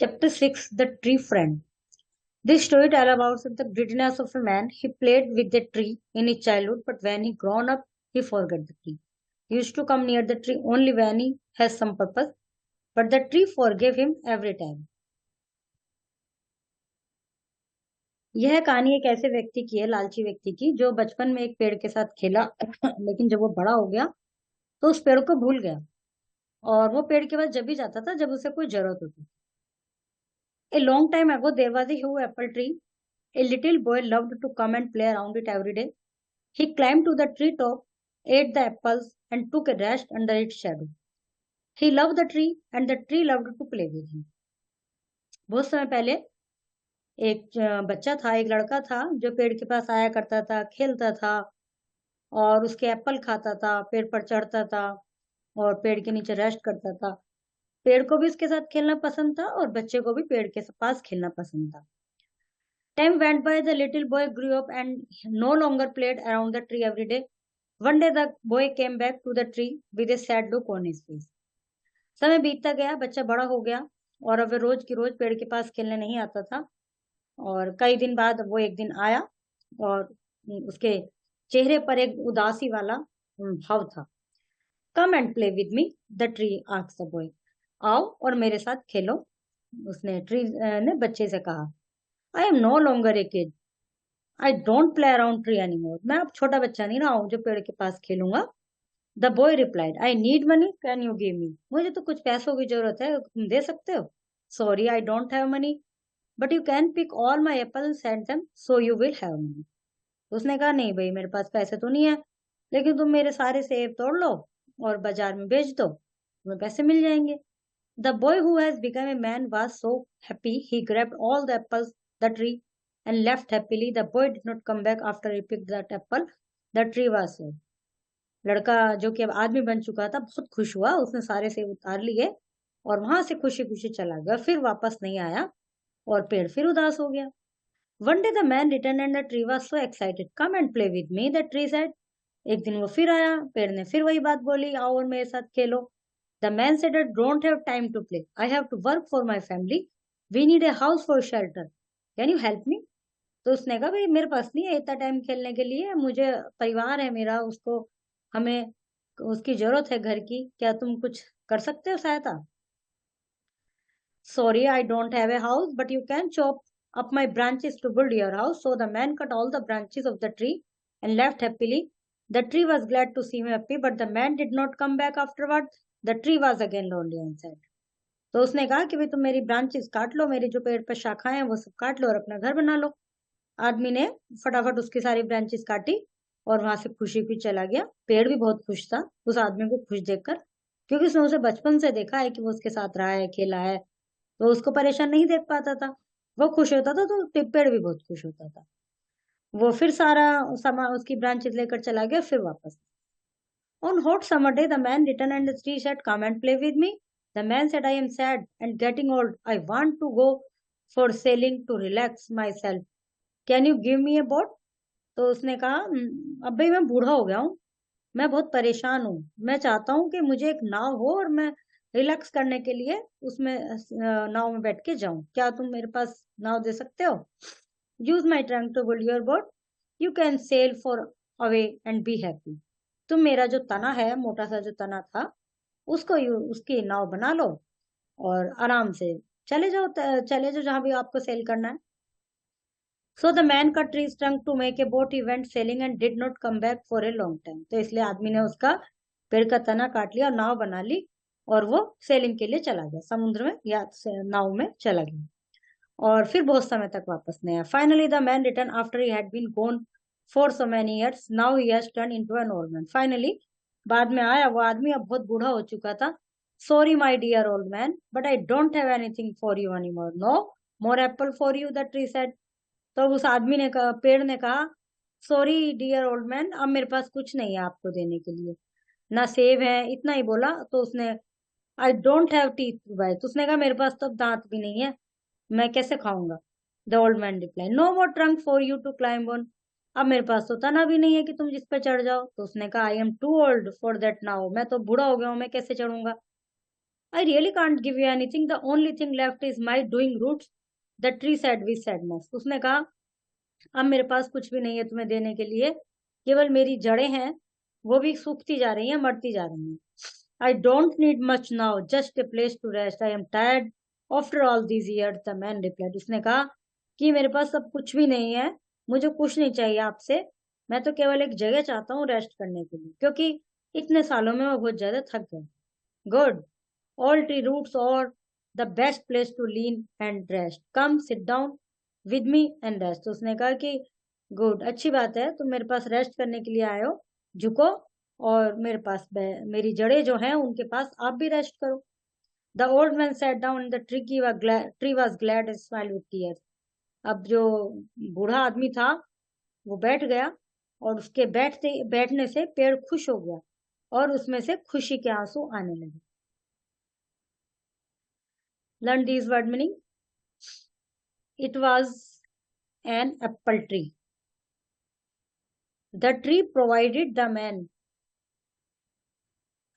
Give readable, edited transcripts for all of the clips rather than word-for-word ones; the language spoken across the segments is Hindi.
Chapter 6, The Tree Friend. This story tells about the greediness of a man. He played with the tree in his childhood, but when he grown up, he forgot the tree. He used to come near the tree only when he has some purpose, but the tree forgave him every time. यह कहानी एक ऐसे व्यक्ति की है, लालची व्यक्ति की, जो बचपन में एक पेड़ के साथ खेला लेकिन जब वो बड़ा हो गया तो उस पेड़ को भूल गया और वो पेड़ के पास जब भी जाता था जब उसे कोई जरूरत होती। A long time ago, there was a huge apple tree. A little boy loved to come and play around it every day. He climbed to the tree top, ate the apples, and took a rest under its shadow. He loved the tree, and the tree loved to play with him. बहुत समय पहले एक बच्चा था, एक लड़का था जो पेड़ के पास आया करता था, खेलता था और उसके एप्पल खाता था, पेड़ पर चढ़ता था और पेड़ के नीचे रेस्ट करता था। पेड़ को भी उसके साथ खेलना पसंद था और बच्चे को भी पेड़ के पास खेलना पसंद था। Time went by, the little boy grew up and no longer played around the tree every day. One day the boy came back to the tree with a sad look on his face. समय बीतता गया, बच्चा बड़ा हो गया और अब वह रोज की रोज पेड़ के पास खेलने नहीं आता था। और कई दिन बाद वो एक दिन आया और उसके चेहरे पर एक उदासी वाला भाव था। Come and play with me, the tree asked the boy. आओ और मेरे साथ खेलो, उसने ट्री ने बच्चे से कहा। I am no longer a kid, I don't play around tree anymore. मैं अब छोटा बच्चा नहीं रहा हूँ जो पेड़ के पास खेलूंगा। The boy replied, I need money, can you give me. मुझे तो कुछ पैसों की जरूरत है, तुम दे सकते हो। Sorry, I don't have money, but you can pick all my apples and them so you will have money. उसने कहा, नहीं भाई, मेरे पास पैसे तो नहीं है, लेकिन तुम मेरे सारे सेब तोड़ लो और बाजार में बेच दो, तुम्हें पैसे मिल जाएंगे। The boy who has become a man was so happy he grabbed all the apples the tree and left happily. The boy did not come back after he picked that apple. The tree was sold. लड़का जो कि अब आदमी बन चुका था बहुत खुश हुआ, उसने सारे सेब उतार लिए और वहां से खुशी खुशी चला गया, फिर वापस नहीं आया और पेड़ फिर उदास हो गया। One day the man returned and the tree was so excited. Come and play with me, the tree said. एक दिन वो फिर आया, पेड़ ने फिर वही बात बोली, आओ और मेरे साथ खेलो। The man said, I don't have time to play. I have to work for my family. We need a house for shelter. Can you help me? तो उसने कहा, भाई मेरे पास नहीं है इतना टाइम खेलने के लिए, मुझे परिवार है मेरा, उसको हमें उसकी जरूरत है घर की, क्या तुम कुछ कर सकते हो सहायता? Sorry, I don't have a house, but you can chop up my branches to build your house. So the man cut all the branches of the tree and left happily. The tree was glad to see him happy, but the man did not come back afterward. The tree was again lonely and sad. तो उसने कहा कि भाई तुम मेरी ब्रांचेस काट लो, मेरी जो पेड़ पर शाखाएं हैं वो सब काट लो और अपना घर बना लो। आदमी ने फटाफट उसकी सारी ब्रांचेस काटी और वहां से खुशी खुशी चला गया। पेड़ भी बहुत खुश था उस आदमी को खुश देखकर, क्योंकि उसने उसे बचपन से देखा है कि वो उसके साथ रहा है, खेला है, तो उसको परेशान नहीं देख पाता था। वो खुश होता था तो पेड़ भी बहुत खुश होता था। वो फिर सारा सामान उसकी ब्रांचेस लेकर चला गया, फिर वापस। On hot summer day, the man returned and the tree said, come and play with me. The man said, I am sad and getting old. I want to go for sailing to relax myself. Can you give me a boat? तो उसने कहा, अब भाई मैं बूढ़ा हो गया हूँ, मैं बहुत परेशान हूँ, मैं चाहता हूँ कि मुझे एक नाव हो और मैं रिलैक्स करने के लिए उसमें नाव में बैठ के जाऊं, क्या तुम मेरे पास नाव दे सकते हो? Use my trunk to build your boat, you can sail far away and be happy. तुम मेरा जो तना है, मोटा सा जो तना था, उसको उसकी नाव बना लो और आराम से चले जाओ, चले जाओ जहां भी आपको सेल करना है। सो द मैन का tree trunk to make a boat, he went sailing and did not come back for a long time. तो इसलिए आदमी ने उसका पेड़ का तना काट लिया और नाव बना ली और वो सेलिंग के लिए चला गया, समुद्र में या नाव में चला गया और फिर बहुत समय तक वापस नहीं आया। Finally the man return after he had been gone for so many years, now he has turn into an old man. Finally बाद में आया वो आदमी, अब बहुत बूढ़ा हो चुका था। Sorry my dear old man, but I don't have anything for you any more, no more apple for you, the tree said. तो उस आदमी ने कहा, पेड़ ने कहा, सॉरी डियर ओल्ड मैन, अब मेरे पास कुछ नहीं है आपको देने के लिए, ना सेब है, इतना ही बोला। तो उसने, I don't have teeth to bite, तो उसने कहा मेरे पास तो अब दांत भी नहीं है, मैं कैसे खाऊंगा? The old man reply, no more trunk for you to climb on, अब मेरे पास तो तना भी नहीं है कि तुम जिस पे चढ़ जाओ। तो उसने कहा, I am too old for that now, मैं तो बूढ़ा हो गया हूँ, मैं कैसे चढ़ूंगा? I really can't give you anything. The only thing left is my doing roots. The tree said with sadness. उसने कहा अब मेरे पास कुछ भी नहीं है तुम्हें देने के लिए, केवल मेरी जड़ें हैं, वो भी सूखती जा रही हैं, मरती जा रही हैं. I don't need much now, just a place to rest. I am tired after all these years, the man replied. उसने कहा कि मेरे पास अब कुछ भी नहीं है, मुझे कुछ नहीं चाहिए आपसे, मैं तो केवल एक जगह चाहता हूँ रेस्ट करने के लिए, क्योंकि इतने सालों में मैं बहुत ज्यादा थक गया. Good. All tree roots are the best place to lean and rest. Come sit down with me and rest. तो उसने कहा कि गुड, अच्छी बात है, तुम मेरे पास रेस्ट करने के लिए आए हो, झुको और मेरे पास मेरी जड़ें जो हैं उनके पास आप भी रेस्ट करो. The old man sat down the tree was glad and smiled with tears. अब जो बूढ़ा आदमी था वो बैठ गया और उसके बैठने से पेड़ खुश हो गया और उसमें से खुशी के आंसू आने लगे. Learn these word meaning. It was an apple tree. The tree provided the man.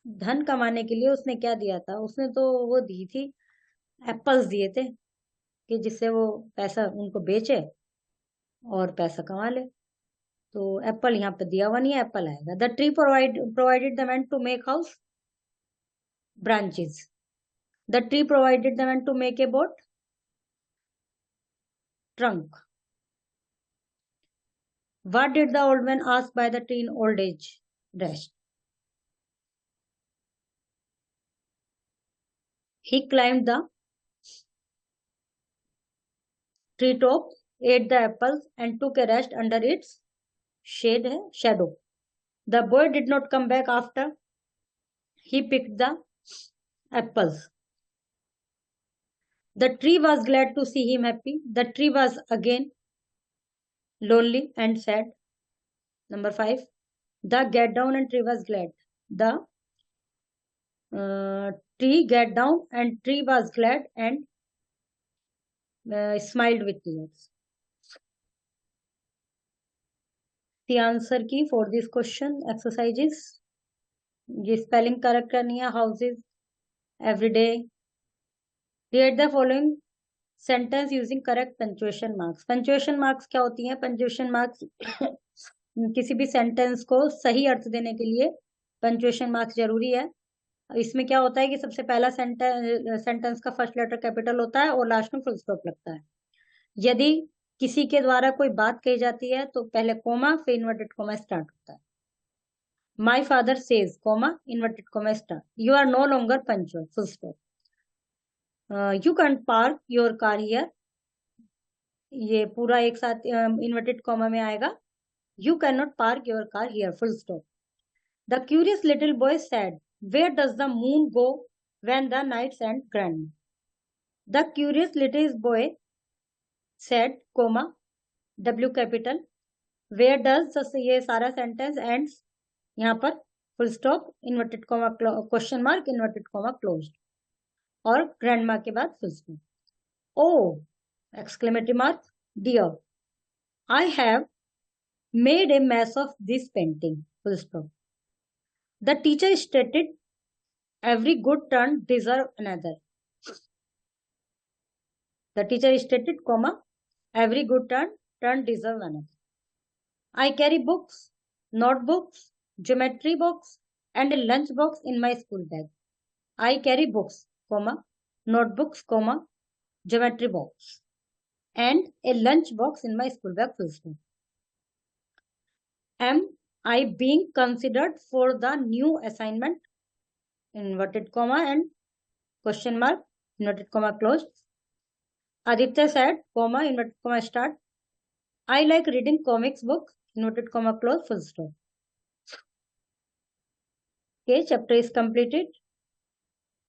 धन कमाने के लिए उसने क्या दिया था? उसने तो वो दी थी, एप्पल्स दिए थे कि जिससे वो पैसा उनको बेचे और पैसा कमा ले. तो एप्पल यहाँ पे दिया हुआ नहीं है, एप्पल आएगा. The tree provided the man to make house. Branches. The tree provided the man to make a boat. Trunk. What did the old man ask by the tree in old age? Rest. He climbed the tree top, ate the apples, and took a rest under its shadow. The boy did not come back after he picked the apples. The tree was glad to see him happy. The tree was again lonely and sad. Number 5. The get down and tree was glad. The tree get down and tree was glad and smiled with tears. The answer key for this question exercise is, ये spelling correct करनी है. Houses, everyday. Create the following sentence using correct punctuation marks. Punctuation marks क्या होती हैं? Punctuation marks किसी भी सेंटेंस को सही अर्थ देने के लिए पंक्चुएशन मार्क्स जरूरी है. इसमें क्या होता है कि सबसे पहला सेंटेंस का फर्स्ट लेटर कैपिटल होता है और लास्ट में फुल स्टॉप लगता है. यदि किसी के द्वारा कोई बात कही जाती है तो पहले कोमा फिर इन्वर्टेड कोमा स्टार्ट होता है. My father says comma inverted comma start. You are no longer punctual full stop. You can park your car here. ये पूरा एक साथ इन्वर्टेड कोमा में आएगा. You cannot park your car here. Full stop. The curious little boy said, where does the moon go when the night ends, grandma? The curious little boy said, comma, W capital. Where does ये सारा sentence ends? यहाँ पर full stop, inverted comma, question mark, inverted comma, closed. और grandma के बाद full stop. Oh! Exclamatory mark, dear. I have made a mess of this painting. Full stop. The teacher stated, every good turn deserves another. The teacher stated, comma, every good turn deserves another. I carry books, notebooks, geometry box, and a lunch box in my school bag. I carry books, comma, notebooks, comma, geometry box, and a lunch box in my school bag. Full stop. Am I being considered for the new assignment? Inverted comma and question mark, inverted comma closed. Aditya said, comma, inverted comma start. I like reading comics books, inverted comma close, full stop. Okay, chapter is completed.